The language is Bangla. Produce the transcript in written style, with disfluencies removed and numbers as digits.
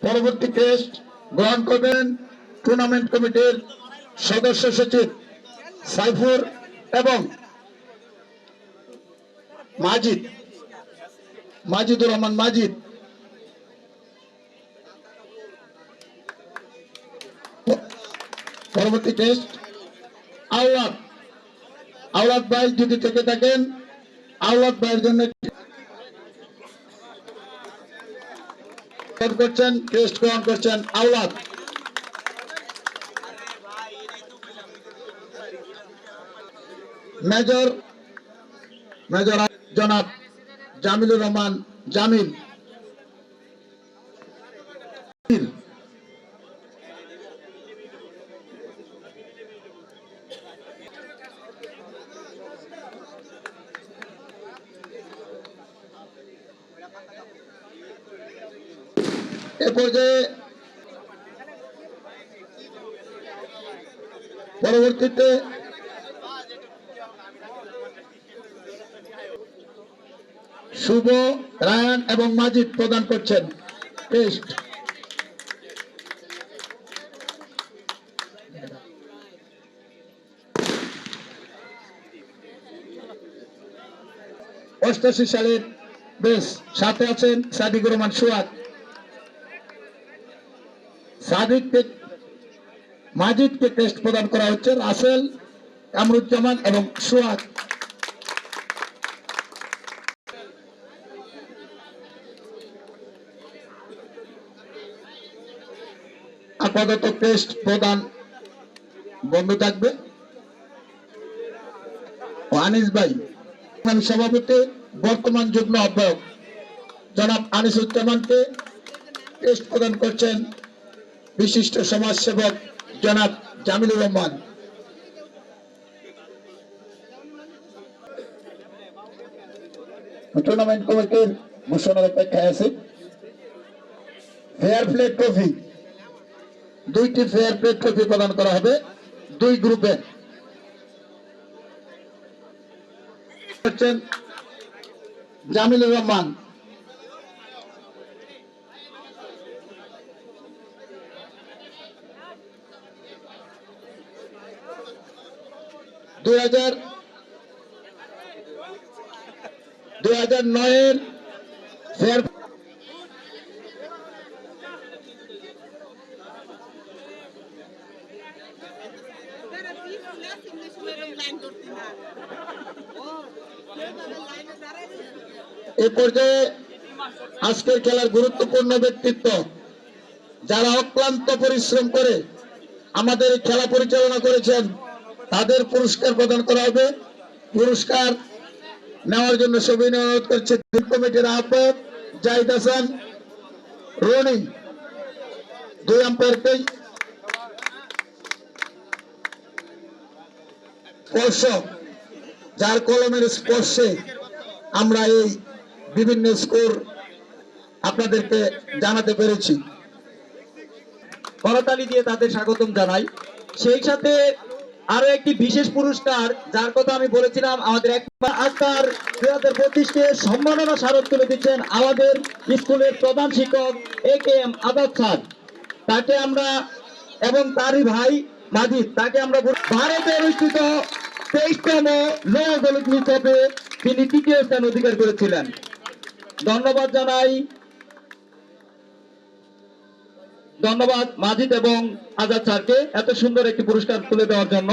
পরবর্তী টেস্ট গ্রহণ করবেন টুর্নামেন্ট কমিটির সদস্য সচিব সাইফুর এবং মাজিদুর রহমান মাজিদ। পরবর্তী টেস্ট আওলাদ ভাই যদি থেকে থাকেন, আওলাদ ভাইয়ের জন্য করছেন, টেস্ট গ্রহণ করছেন আওলাদ। মেজর জনাব জামিলুর রহমান জামিল। এ পর্যায়ে পরবর্তীতে শুভ, রায়ান এবং মাজিদ প্রদান করছেন টেস্ট। অষ্টাশি সালের বেশ সাথে আছেন সাদিকুর রহমান সুয়াদ। মাজিদকে টেস্ট প্রদান করা হচ্ছে রাসেল, কামরুজ্জামান এবং সুয়াদ। আপাতত টেস্ট প্রদান বন্ধ থাকবে। আনিস ভাই সভাপতি, বর্তমান যুগ্ম আহ্বায়ক জনাব আনিসুজ্জামানকে টেস্ট প্রদান করছেন বিশিষ্ট সমাজসেবক জনাব জামিলুর রহমান। টুর্নামেন্ট কমিটির ঘোষণার অপেক্ষায় আছে। ফেয়ার প্লে ট্রফি, 2টি ফেয়ার প্লে ট্রফি প্রদান করা হবে 2 গ্রুপে। জামিলুর রহমান, দুই হাজার 2009 ফেয়ার এ পর্যায়ে আজকের খেলার গুরুত্বপূর্ণ ব্যক্তিত্ব যারা অক্লান্ত পরিশ্রম করে আমাদের খেলা পরিচালনা করেছেন তাদের পুরস্কার প্রদান করা হবে। পুরস্কার নেওয়ার জন্য সবিনয় অনুরোধ করছে কমিটির আহ্বায়ক জাহিদ হাসান রনি। 2 আম্পায়ারকে স্পর্শ, যার কলমের স্পর্শে আমরা এই বিভিন্ন স্কোর আপনাদেরকে জানাতে পেরেছি। করতালি দিয়ে তাদের স্বাগতম জানাই। সেই সাথে আরো একটি বিশেষ পুরস্কার যার কথা আমি বলেছিলাম, আমাদের আজকার 2025-কে সম্মাননা স্মারক তুলে দিচ্ছেন আমাদের স্কুলের প্রধান শিক্ষক AKM আজাদ স্যার। তাকে আমরা এবং তারই ভাই মাজিদ, তাকে আমরা ভারতে অনুষ্ঠিত 23তম লোক অলিম্পিক কাপে তিনি 3য় স্থান অধিকার করেছিলেন। ধন্যবাদ জানাই, ধন্যবাদ মাজিদ এবং আজাদ স্যারকে এত সুন্দর একটি পুরস্কার তুলে দেওয়ার জন্য।